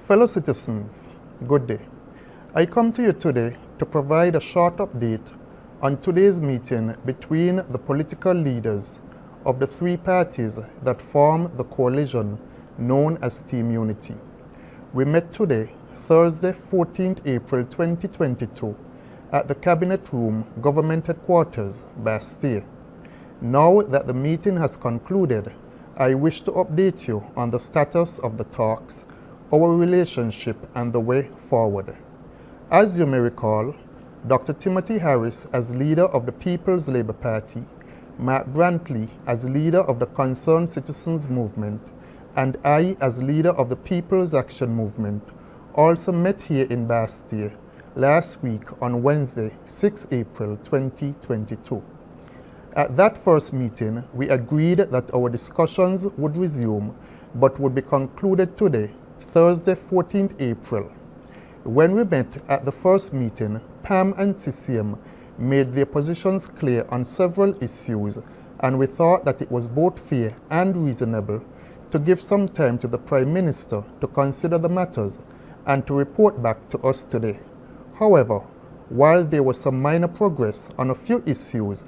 Fellow citizens, good day. I come to you today to provide a short update on today's meeting between the political leaders of the three parties that form the coalition known as Team Unity. We met today, Thursday, 14th April 2022, at the Cabinet Room, Government Headquarters, Bastille. Now that the meeting has concluded, I wish to update you on the status of the talks, our relationship, and the way forward. As you may recall, Dr. Timothy Harris as leader of the People's Labour Party, Matt Brantley as leader of the Concerned Citizens Movement, and I as leader of the People's Action Movement also met here in Bastille last week on Wednesday, 6 April 2022. At that first meeting, we agreed that our discussions would resume but would be concluded today, Thursday, 14th April. When we met at the first meeting, PAM and CCM made their positions clear on several issues, and we thought that it was both fair and reasonable to give some time to the Prime Minister to consider the matters and to report back to us today. However, while there was some minor progress on a few issues,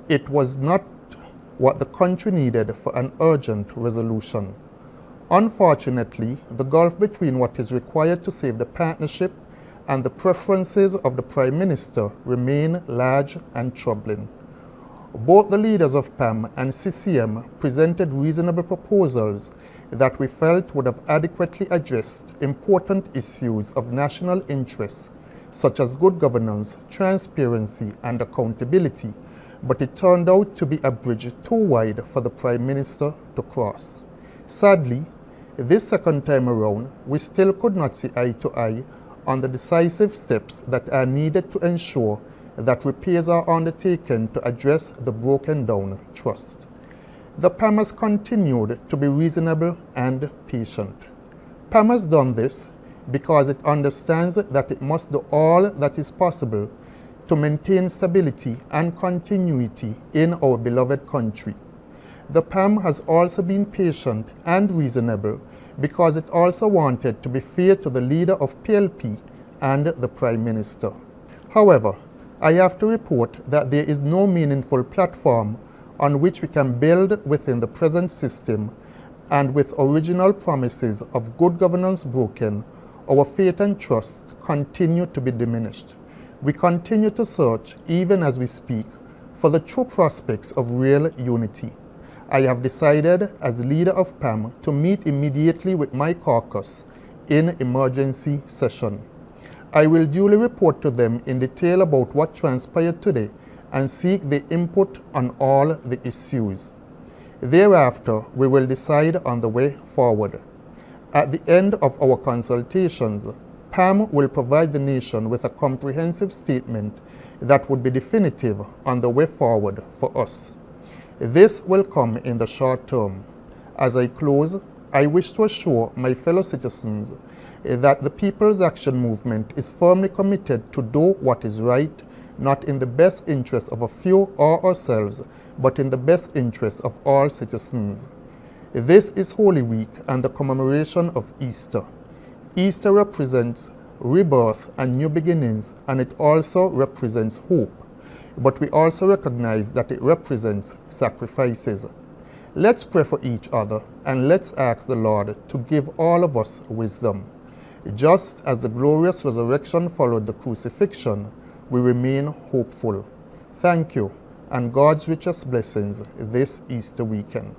it was not what the country needed for an urgent resolution. Unfortunately, the gulf between what is required to save the partnership and the preferences of the Prime Minister remain large and troubling. Both the leaders of PAM and CCM presented reasonable proposals that we felt would have adequately addressed important issues of national interest, such as good governance, transparency, and accountability, but it turned out to be a bridge too wide for the Prime Minister to cross. Sadly, this second time around, we still could not see eye to eye on the decisive steps that are needed to ensure that repairs are undertaken to address the broken down trust. The PAM has continued to be reasonable and patient. PAM has done this because it understands that it must do all that is possible to maintain stability and continuity in our beloved country. The PAM has also been patient and reasonable because it also wanted to be fair to the leader of PLP and the Prime Minister. However, I have to report that there is no meaningful platform on which we can build within the present system, and with original promises of good governance broken, our faith and trust continue to be diminished. We continue to search, even as we speak, for the true prospects of real unity. I have decided as leader of PAM to meet immediately with my caucus in emergency session. I will duly report to them in detail about what transpired today and seek their input on all the issues. Thereafter, we will decide on the way forward. At the end of our consultations, PAM will provide the nation with a comprehensive statement that would be definitive on the way forward for us. This will come in the short term. As I close, I wish to assure my fellow citizens that the People's Action Movement is firmly committed to do what is right, not in the best interest of a few or ourselves, but in the best interest of all citizens. This is Holy Week and the commemoration of Easter. Easter represents rebirth and new beginnings, and it also represents hope. But we also recognize that it represents sacrifices. Let's pray for each other, and let's ask the Lord to give all of us wisdom. Just as the glorious resurrection followed the crucifixion, we remain hopeful. Thank you, and God's richest blessings this Easter weekend.